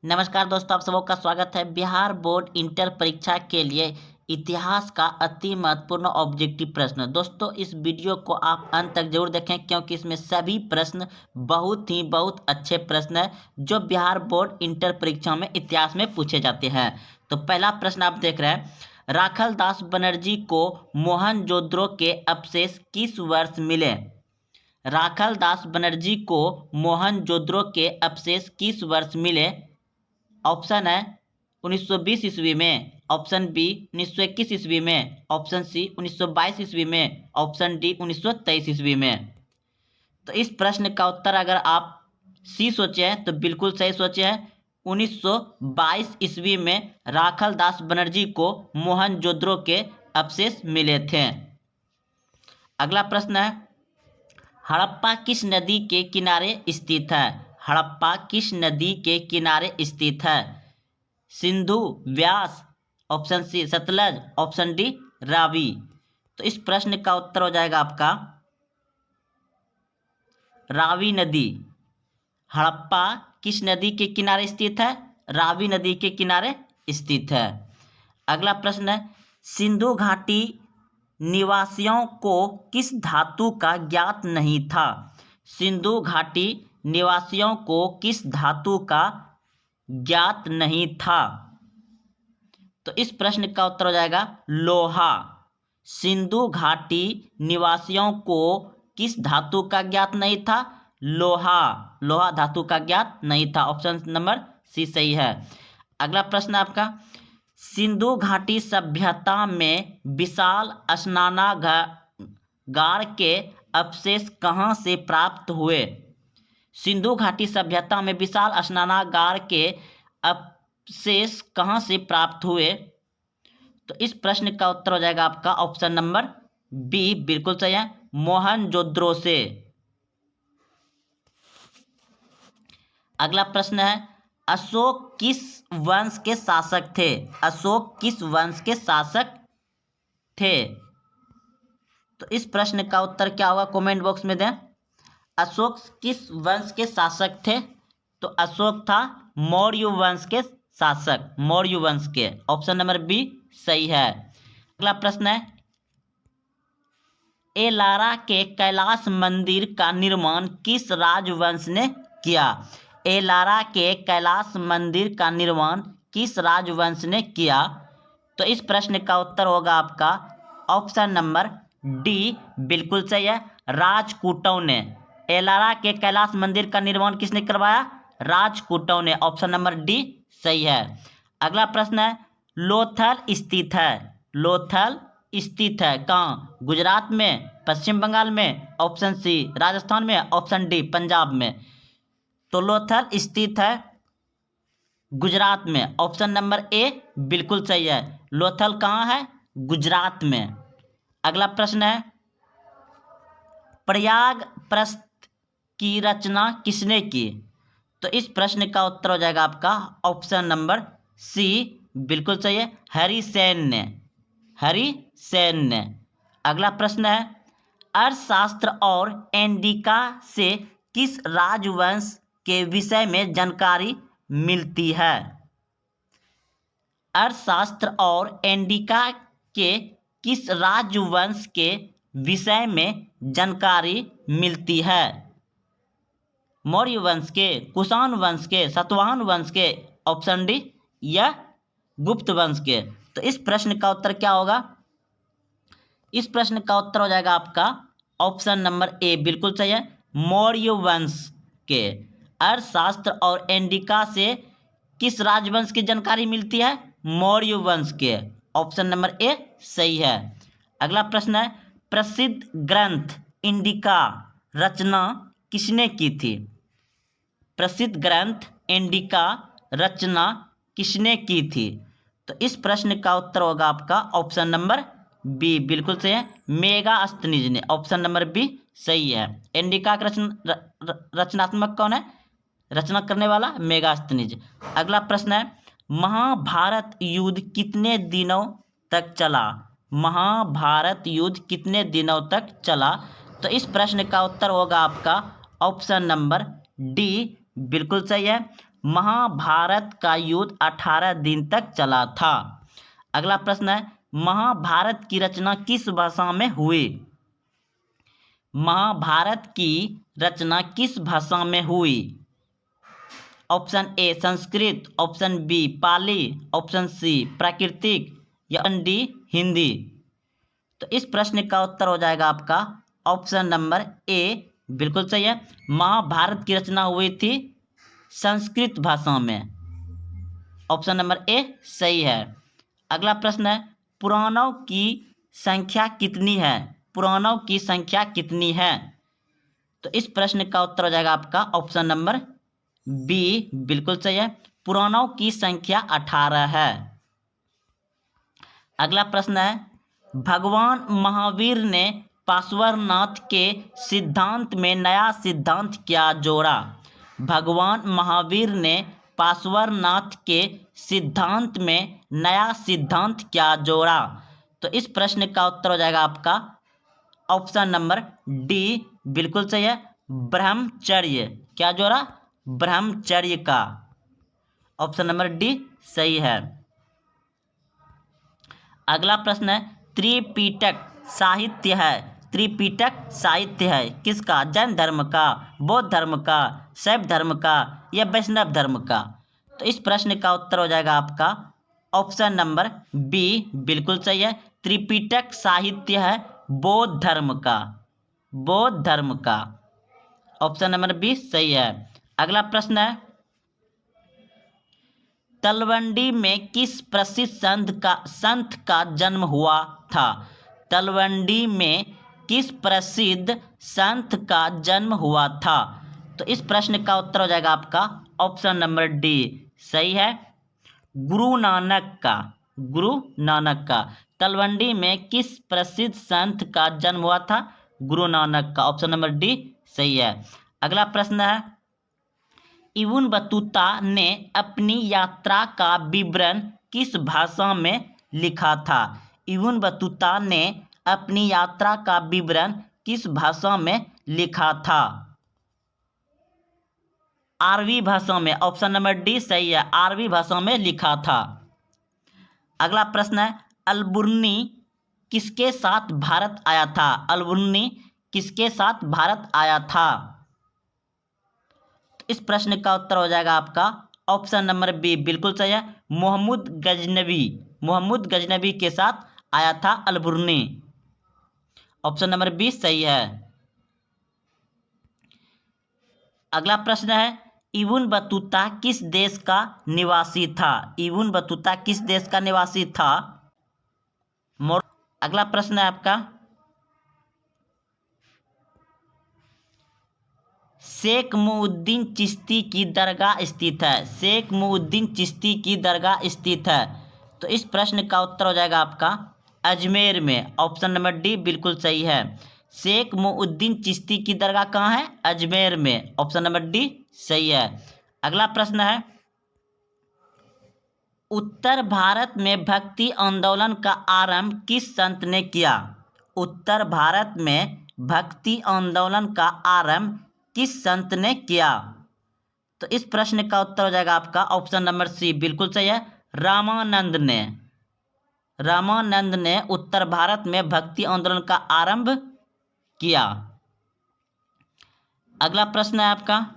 नमस्कार दोस्तों, आप सबों का स्वागत है। बिहार बोर्ड इंटर परीक्षा के लिए इतिहास का अति महत्वपूर्ण ऑब्जेक्टिव प्रश्न। दोस्तों, इस वीडियो को आप अंत तक जरूर देखें क्योंकि इसमें सभी प्रश्न बहुत अच्छे प्रश्न हैं जो बिहार बोर्ड इंटर परीक्षा में इतिहास में पूछे जाते हैं। तो पहला प्रश्न आप देख रहे हैं, राखल दास बनर्जी को मोहनजोदड़ो के अवशेष किस वर्ष मिले? राखल दास बनर्जी को मोहनजोदड़ो के अवशेष किस वर्ष मिले? ऑप्शन है 1920 ईस्वी में, ऑप्शन बी 1921 ईस्वी में, ऑप्शन सी 1922 ईस्वी में, ऑप्शन डी 1923 ईस्वी में। तो इस प्रश्न का उत्तर अगर आप सी सोचे हैं तो बिल्कुल सही सोचे हैं। 1922 ईस्वी में राखल दास बनर्जी को मोहनजोदड़ो के अवशेष मिले थे। अगला प्रश्न है, हड़प्पा किस नदी के किनारे स्थित है? हड़प्पा किस नदी के किनारे स्थित है? Sindhu, Beas, option C Sutlej, option D Ravi. तो इस प्रश्न का उत्तर हो जाएगा आपका रावी नदी। हड़प्पा किस नदी के किनारे स्थित है? रावी नदी के किनारे स्थित है। अगला प्रश्न है, सिंधु घाटी निवासियों को किस धातु का ज्ञात नहीं था? सिंधु घाटी निवासियों को किस धातु का ज्ञात नहीं था? तो इस प्रश्न का उत्तर हो जाएगा लोहा। सिंधु घाटी निवासियों को किस धातु का ज्ञात नहीं था? लोहा। लोहा धातु का ज्ञात नहीं था। ऑप्शन नंबर सी सही है। अगला प्रश्न आपका, सिंधु घाटी सभ्यता में विशाल स्नानागार के अवशेष कहाँ से प्राप्त हुए? सिंधु घाटी सभ्यता में विशाल स्नानागार के अवशेष कहाँ से प्राप्त हुए? तो इस प्रश्न का उत्तर हो जाएगा आपका ऑप्शन नंबर बी बिल्कुल सही है, मोहनजोदड़ो से। अगला प्रश्न है, अशोक किस वंश के शासक थे? अशोक किस वंश के शासक थे? तो इस प्रश्न का उत्तर क्या होगा कमेंट बॉक्स में दें। अशोक किस वंश के शासक थे? तो अशोक था मौर्य वंश के शासक, मौर्य वंश के। ऑप्शन नंबर बी सही है। अगला प्रश्न है, एलारा के कैलाश मंदिर का निर्माण किस राजवंश ने किया? एलारा के कैलाश मंदिर का निर्माण किस राजवंश ने किया? तो इस प्रश्न का उत्तर होगा आपका ऑप्शन नंबर डी बिल्कुल सही है, राजपूतों ने। एलारा के कैलाश मंदिर का निर्माण किसने करवाया? राजपूतों ने। ऑप्शन नंबर डी सही है। अगला प्रश्न है, लोथल स्थित है। लोथल स्थित है कहाँ? गुजरात में, पश्चिम बंगाल में, ऑप्शन सी राजस्थान में, ऑप्शन डी पंजाब में। तो लोथल स्थित है गुजरात में। ऑप्शन नंबर ए बिल्कुल सही है। लोथल कहाँ है? गुजरात में। अगला प्रश्न है, प्रयाग प्रस्थ की रचना किसने की? तो इस प्रश्न का उत्तर हो जाएगा आपका ऑप्शन नंबर सी बिल्कुल सही है, हरिसेन ने। हरिसेन ने। अगला प्रश्न है, अर्थशास्त्र और इंडिका से किस राजवंश के विषय में जानकारी मिलती है? अर्थशास्त्र और इंडिका के किस राजवंश के विषय में जानकारी मिलती है? मौर्य वंश के, कुषाण वंश के, सातवाहन वंश के, ऑप्शन डी या गुप्त वंश के। तो इस प्रश्न का उत्तर क्या होगा? इस प्रश्न का उत्तर हो जाएगा आपका ऑप्शन नंबर ए बिल्कुल सही है, मौर्य वंश के। अर्थशास्त्र और इंडिका से किस राजवंश की जानकारी मिलती है? मौर्य वंश के। ऑप्शन नंबर ए सही है। अगला प्रश्न है, प्रसिद्ध ग्रंथ इंडिका रचना किसने की थी? प्रसिद्ध ग्रंथ इंडिका रचना किसने की थी? तो इस प्रश्न का उत्तर होगा आपका ऑप्शन नंबर बी बिल्कुल सही है, मेगास्थनीज ने। ऑप्शन नंबर बी सही है। इंडिका का रचनात्मक कौन है? रचना करने वाला मेगास्थनीज। अगला प्रश्न है, महाभारत युद्ध कितने दिनों तक चला? महाभारत युद्ध कितने दिनों तक चला? तो इस प्रश्न का उत्तर होगा आपका ऑप्शन नंबर डी बिल्कुल सही है, महाभारत का युद्ध 18 दिन तक चला था। अगला प्रश्न है, महाभारत की रचना किस भाषा में हुई? महाभारत की रचना किस भाषा में हुई? Option A Sanskrit, option B Pali, option C प्राकृतिक या ऑप्शन डी हिंदी। तो इस प्रश्न का उत्तर हो जाएगा आपका ऑप्शन नंबर ए, बिल्कुल सही है। महाभारत की रचना हुई थी संस्कृत भाषा में। ऑप्शन नंबर ए सही है। अगला प्रश्न है, पुराणों की संख्या कितनी है? पुराणों की संख्या कितनी है? तो इस प्रश्न का उत्तर हो जाएगा आपका ऑप्शन नंबर बी, बिल्कुल सही है। पुराणों की संख्या 18 है। अगला प्रश्न है, भगवान महावीर ने पार्श्वनाथ के सिद्धांत में नया सिद्धांत क्या जोड़ा? भगवान महावीर ने पार्श्वनाथ के सिद्धांत में नया सिद्धांत क्या जोड़ा? तो इस प्रश्न का उत्तर हो जाएगा आपका ऑप्शन नंबर डी, बिल्कुल सही है। ब्रह्मचर्य। क्या जोड़ा? ब्रह्मचर्य का। ऑप्शन नंबर डी सही है। अगला प्रश्न है, त्रिपिटक साहित्य है, त्रिपिटक साहित्य है किसका? जैन धर्म का, बौद्ध धर्म का, शैव धर्म का या वैष्णव धर्म का? तो इस प्रश्न का उत्तर हो जाएगा आपका ऑप्शन नंबर बी, बिल्कुल सही है। त्रिपिटक साहित्य है बौद्ध धर्म का, बौद्ध धर्म का। ऑप्शन नंबर बी सही है। अगला प्रश्न है, तलवंडी में किस प्रसिद्ध संत का जन्म हुआ था? तलवंडी में किस प्रसिद्ध संत का जन्म हुआ था? तो इस प्रश्न का उत्तर हो जाएगा आपका ऑप्शन नंबर डी, सही है। गुरु नानक का, गुरु नानक का। तलवंडी में किस प्रसिद्ध संत का जन्म हुआ था? गुरु नानक का। ऑप्शन नंबर डी सही है। अगला प्रश्न है, इब्न बतूता ने अपनी यात्रा का विवरण किस भाषा में लिखा था? इब्न बतूता ने अपनी यात्रा का विवरण किस भाषा में लिखा था? अरबी भाषा में। ऑप्शन नंबर डी सही है, अरबी भाषा में लिखा था। अगला प्रश्न है, अलबुर्नी किसके साथ भारत आया था? अलबुर्नी किसके साथ भारत आया था? इस प्रश्न का उत्तर हो जाएगा आपका ऑप्शन नंबर बी, बिल्कुल सही है। मोहम्मद गजनबी, मोहम्मद गजनबी के साथ आया था अलबुर्नी। ऑप्शन नंबर बी सही है। अगला प्रश्न है, इब्न बतूता किस देश का निवासी था? इब्न बतूता किस देश का निवासी था? अगला प्रश्न है आपका, शेख मुउद्दीन चिश्ती की दरगाह स्थित है। शेख मुउद्दीन चिश्ती की दरगाह स्थित है। तो इस प्रश्न का उत्तर हो जाएगा आपका अजमेर में। ऑप्शन नंबर डी बिल्कुल सही है। शेख मुउद्दीन चिश्ती की दरगाह कहाँ है? अजमेर में। ऑप्शन नंबर डी सही है। अगला प्रश्न है, उत्तर भारत में भक्ति आंदोलन का आरंभ किस संत ने किया? उत्तर भारत में भक्ति आंदोलन का आरंभ किस संत ने किया? तो इस प्रश्न का उत्तर हो जाएगा आपका ऑप्शन नंबर सी, बिल्कुल सही है। रामानंद ने, रामानंद ने उत्तर भारत में भक्ति आंदोलन का आरंभ किया। अगला प्रश्न है आपका,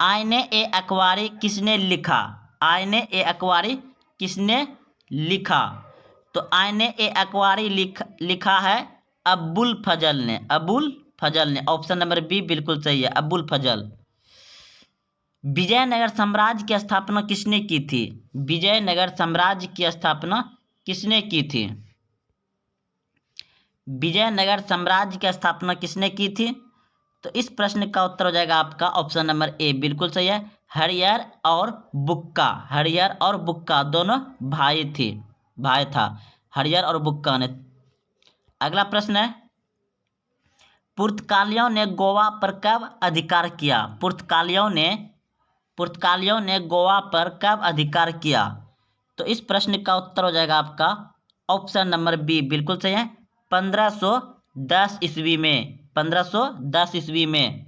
आईने ए अकबारी किसने लिखा? आईने ए अकबारी किसने लिखा? तो आईने ए अकबारी लिखा है अबुल फजल ने, अबुल फजल ने। ऑप्शन नंबर बी बिल्कुल सही है, अबुल फजल। विजयनगर साम्राज्य की स्थापना किसने की थी? विजयनगर साम्राज्य की स्थापना किसने की थी? विजयनगर साम्राज्य की स्थापना किसने की थी? तो इस प्रश्न का उत्तर हो जाएगा आपका ऑप्शन नंबर ए, बिल्कुल सही है। हरिहर और बुक्का, हरिहर और बुक्का दोनों भाई थे, भाई था हरिहर और बुक्का ने। अगला प्रश्न है, पुर्तगालियों ने गोवा पर कब अधिकार किया? पुर्तगालियों ने गोवा पर कब अधिकार किया? तो इस प्रश्न का उत्तर हो जाएगा आपका ऑप्शन नंबर बी, बिल्कुल सही है। 1510 ईस्वी में, 1510 ईस्वी में।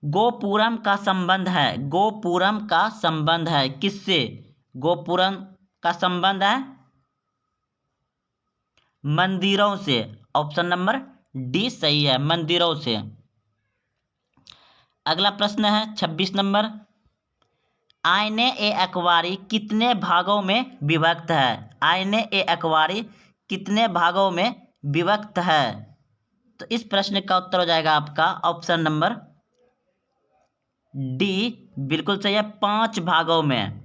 गोपुरम का संबंध है, गोपुरम का संबंध है किससे? गोपुरम का संबंध है मंदिरों से। ऑप्शन नंबर डी सही है, मंदिरों से। अगला प्रश्न है 26 नंबर, आईने ए अकबारी कितने भागों में विभक्त है? आईने ए अकबारी कितने भागों में विभक्त है? तो इस प्रश्न का उत्तर हो जाएगा आपका ऑप्शन नंबर डी, बिल्कुल सही है, 5 भागों में।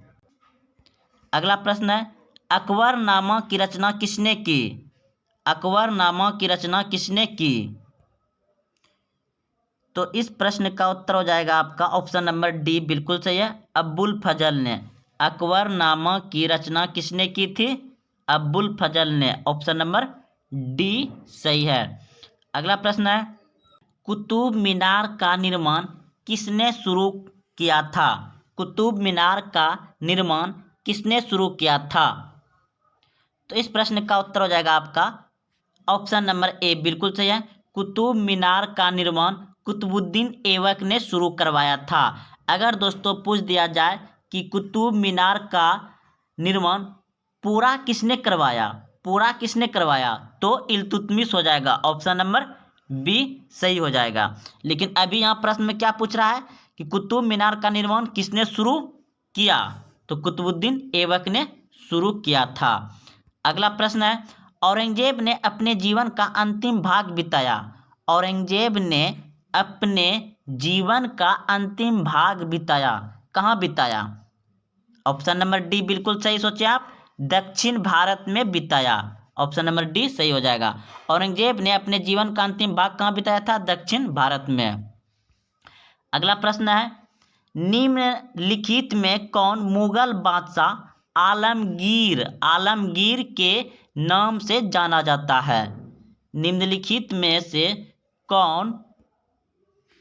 अगला प्रश्न है, अकबरनामा की रचना किसने की? अकबरनामा की रचना किसने की? तो इस प्रश्न का उत्तर हो जाएगा आपका ऑप्शन नंबर डी, बिल्कुल सही है, अब्बुल फजल ने। अकबरनामा की रचना किसने की थी? अब्बुल फजल ने। ऑप्शन नंबर डी सही है। अगला प्रश्न है, कुतुब मीनार का निर्माण किसने शुरू किया था? कुतुब मीनार का निर्माण किसने शुरू किया था? तो इस प्रश्न का उत्तर हो जाएगा आपका ऑप्शन नंबर ए, बिल्कुल सही है, कुतुब मीनार का निर्माण कुतुबुद्दीन ऐबक ने शुरू करवाया था। अगर दोस्तों पूछ दिया जाए कि कुतुब मीनार का निर्माण पूरा किसने करवाया, पूरा किसने करवाया, तो इल्तुतमिश हो जाएगा। ऑप्शन नंबर बी सही हो जाएगा। लेकिन अभी यहाँ प्रश्न में क्या पूछ रहा है कि कुतुब मीनार का निर्माण किसने शुरू किया? तो कुतुबुद्दीन ऐबक ने शुरू किया था। अगला प्रश्न है, औरंगजेब ने अपने जीवन का अंतिम भाग बिताया। औरंगजेब ने अपने जीवन का अंतिम भाग बिताया, कहाँ बिताया? ऑप्शन नंबर डी बिल्कुल सही सोचे आप, दक्षिण भारत में बिताया। ऑप्शन नंबर डी सही हो जाएगा। औरंगजेब ने अपने जीवन का अंतिम भाग कहाँ बिताया था? दक्षिण भारत में। अगला प्रश्न है, निम्नलिखित में कौन मुगल बादशाह आलमगीर के नाम से जाना जाता है? निम्नलिखित में से कौन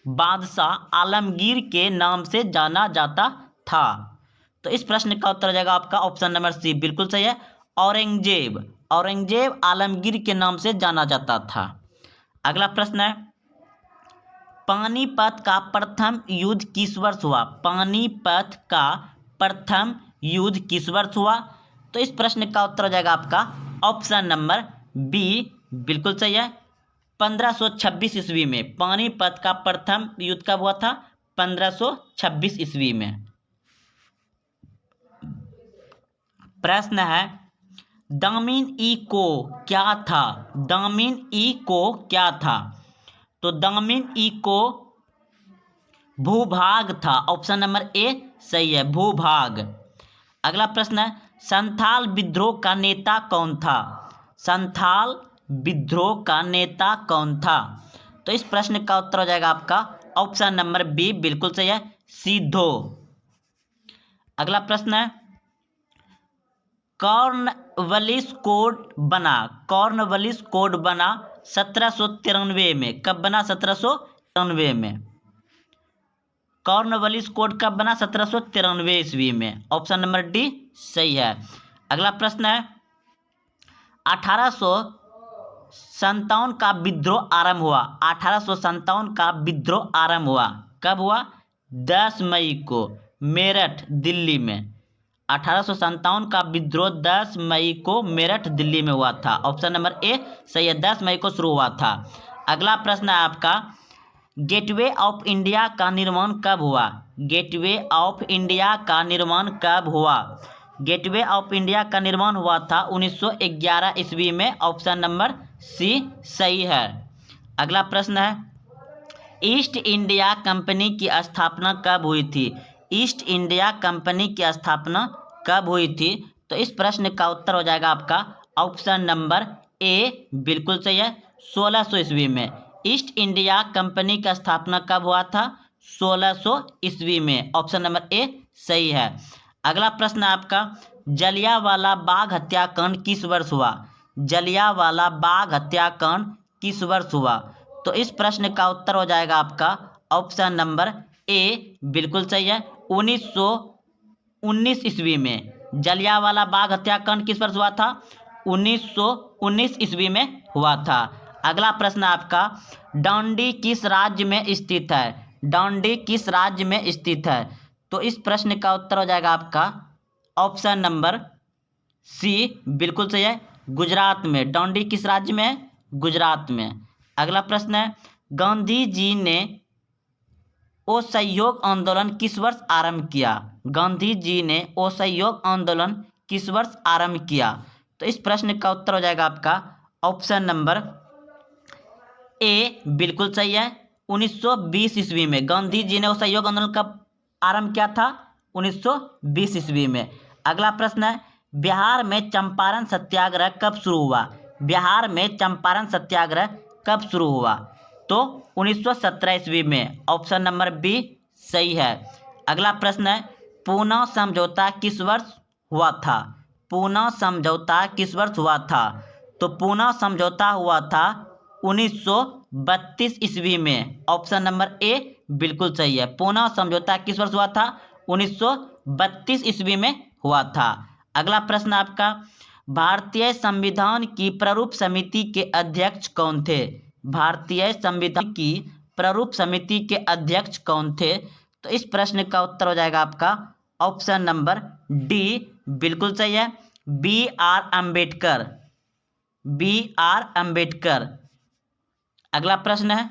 बादशाह आलमगीर के नाम से जाना जाता था? तो इस प्रश्न का उत्तर हो जाएगा आपका ऑप्शन नंबर सी, बिल्कुल सही है, औरंगजेब। औरंगजेब आलमगीर के नाम से जाना जाता था। अगला प्रश्न है, पानीपत का प्रथम युद्ध किस वर्ष हुआ? पानीपत का प्रथम युद्ध किस वर्ष हुआ? तो इस प्रश्न का उत्तर हो जाएगा आपका ऑप्शन नंबर बी, बिल्कुल सही है, 1526 ईस्वी में। पानीपत का प्रथम युद्ध कब हुआ था? 1526 ईस्वी में। प्रश्न है, दामिन ई को क्या था? दामिन ई को क्या था? तो दामिन ई को भूभाग था। ऑप्शन नंबर ए सही है, भूभाग। अगला प्रश्न है, संथाल विद्रोह का नेता कौन था? संथाल विद्रोह का नेता कौन था? तो इस प्रश्न का उत्तर हो जाएगा आपका ऑप्शन नंबर बी, बिल्कुल सही है, सिद्धो। अगला प्रश्न है, कॉर्नवालिस कोड बना। कॉर्नवालिस कोड बना 1793 में। कब बना? 1793 में। कॉर्नवालिस कोड कब बना? 1793 ईस्वी में। ऑप्शन नंबर डी सही है। अगला प्रश्न है, 1857 का विद्रोह आरंभ हुआ। 1857 का विद्रोह आरंभ हुआ कब हुआ? 10 मई को, मेरठ दिल्ली में। 1857 का विद्रोह 10 मई को मेरठ दिल्ली में हुआ था। ऑप्शन नंबर ए सही है, 10 मई को शुरू हुआ था। अगला प्रश्न है आपका, गेटवे ऑफ इंडिया का निर्माण कब हुआ? गेटवे ऑफ इंडिया का निर्माण कब हुआ? गेटवे ऑफ इंडिया का निर्माण हुआ था 1911 ईस्वी में। ऑप्शन नंबर सी सही है। अगला प्रश्न है, ईस्ट इंडिया कंपनी की स्थापना कब हुई थी? ईस्ट इंडिया कंपनी की स्थापना कब हुई थी? तो इस प्रश्न का उत्तर हो जाएगा आपका ऑप्शन नंबर ए, बिल्कुल सही है, 1600 ईस्वी में। ईस्ट इंडिया कंपनी का स्थापना कब हुआ था? 1600 ईस्वी में। ऑप्शन नंबर ए सही है। अगला प्रश्न आपका, जलियांवाला बाग हत्याकांड किस वर्ष हुआ? जलियांवाला बाग हत्याकांड किस वर्ष हुआ? तो इस प्रश्न का उत्तर हो जाएगा आपका ऑप्शन नंबर ए, बिल्कुल सही है, 1919 ईस्वी में। जलियांवाला बाग हत्याकांड किस वर्ष हुआ था? 1919 ईस्वी में हुआ था। अगला प्रश्न आपका, डांडी किस राज्य में स्थित है? डांडी किस राज्य में स्थित है? तो इस प्रश्न का उत्तर हो जाएगा आपका ऑप्शन नंबर सी, बिल्कुल सही है, गुजरात में। डांडी किस राज्य में है? गुजरात में। अगला प्रश्न है, गांधी जी ने असहयोग आंदोलन किस वर्ष आरंभ किया? गांधी जी ने असहयोग आंदोलन किस वर्ष आरंभ किया? तो इस प्रश्न का उत्तर हो जाएगा आपका ऑप्शन नंबर ए, बिल्कुल सही है, 1920 ईस्वी में। गांधी जी ने असहयोग आंदोलन कब आरंभ किया था? 1920 ईस्वी में। अगला प्रश्न है, बिहार में चंपारण सत्याग्रह कब शुरू हुआ? बिहार में चंपारण सत्याग्रह कब शुरू हुआ? तो 1917 ईस्वी में। ऑप्शन नंबर बी सही है। अगला प्रश्न है, पूना समझौता किस वर्ष हुआ था? पूना समझौता किस वर्ष हुआ था? तो पूना समझौता हुआ था 1932 ईस्वी में। ऑप्शन नंबर ए बिल्कुल सही है। पूना समझौता किस वर्ष हुआ था? 1932 ईस्वी में हुआ था। अगला प्रश्न आपका, भारतीय संविधान की प्रारूप समिति के अध्यक्ष कौन थे? भारतीय संविधान की प्रारूप समिति के अध्यक्ष कौन थे? तो इस प्रश्न का उत्तर हो जाएगा आपका ऑप्शन नंबर डी, बिल्कुल सही है, B R Ambedkar. B R Ambedkar. अगला प्रश्न है,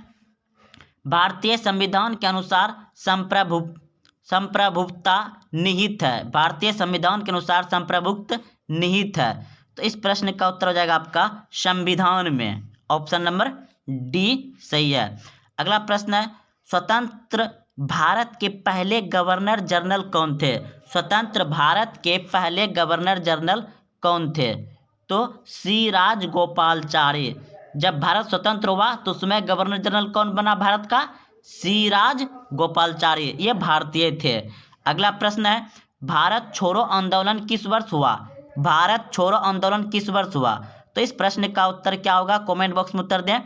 भारतीय संविधान के अनुसार संप्रभुता निहित है। भारतीय संविधान के अनुसार संप्रभुत्व निहित है। तो इस प्रश्न का उत्तर हो जाएगा आपका संविधान में। ऑप्शन नंबर डी सही है। अगला प्रश्न है, स्वतंत्र भारत के पहले गवर्नर जनरल कौन थे? स्वतंत्र भारत के पहले गवर्नर जनरल कौन थे? तो सी राजगोपालाचारी। जब भारत स्वतंत्र हुआ तो उसमें गवर्नर जनरल कौन बना भारत का? सी राजगोपालाचारी, ये भारतीय थे। अगला प्रश्न है, भारत छोड़ो आंदोलन किस वर्ष हुआ? भारत छोड़ो आंदोलन किस वर्ष हुआ? तो इस प्रश्न का उत्तर क्या होगा? कमेंट बॉक्स में उत्तर दें।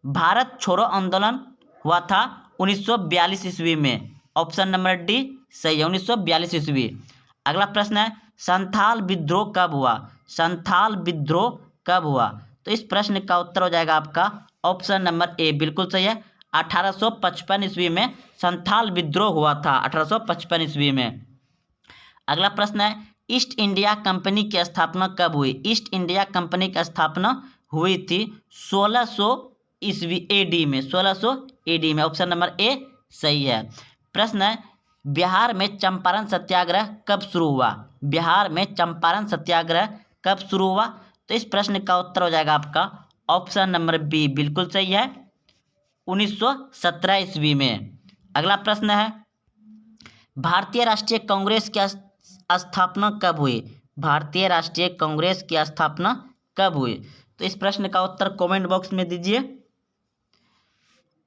भारत छोड़ो आंदोलन हुआ था 1942 ईस्वी में। ऑप्शन नंबर डी सही है, 1942 ईस्वी। अगला प्रश्न है, संथाल विद्रोह कब हुआ? संथाल विद्रोह कब हुआ? तो इस प्रश्न का उत्तर हो जाएगा आपका ऑप्शन नंबर ए, बिल्कुल सही है, 1855 ईस्वी में संथाल विद्रोह हुआ था, 1855 ईस्वी में। अगला प्रश्न है, ईस्ट इंडिया कंपनी की स्थापना कब हुई? ईस्ट इंडिया कंपनी की स्थापना हुई थी 1600 ईस्वी एडी में। 1600 एडी में। ऑप्शन नंबर ए सही है। प्रश्न है, बिहार में चंपारण सत्याग्रह कब शुरू हुआ? बिहार में चंपारण सत्याग्रह कब शुरू हुआ? तो इस प्रश्न का उत्तर हो जाएगा आपका ऑप्शन नंबर बी, बिल्कुल सही है, 1917 ईस्वी में। अगला प्रश्न है, भारतीय राष्ट्रीय कांग्रेस की स्थापना कब हुई? भारतीय राष्ट्रीय कांग्रेस की स्थापना कब हुई? तो इस प्रश्न का उत्तर कमेंट बॉक्स में दीजिए।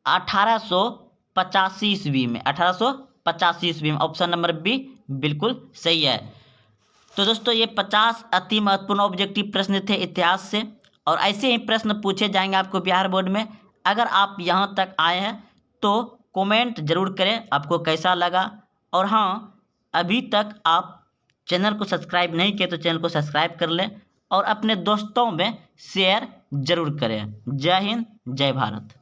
1885 ईस्वी में। 1885 ईस्वी में। ऑप्शन नंबर बी बिल्कुल सही है। तो दोस्तों, ये 50 अति महत्वपूर्ण ऑब्जेक्टिव प्रश्न थे इतिहास से, और ऐसे ही प्रश्न पूछे जाएंगे आपको बिहार बोर्ड में। अगर आप यहाँ तक आए हैं तो कमेंट जरूर करें आपको कैसा लगा। और हाँ, अभी तक आप चैनल को सब्सक्राइब नहीं किए तो चैनल को सब्सक्राइब कर लें और अपने दोस्तों में शेयर जरूर करें। जय हिंद, जय भारत।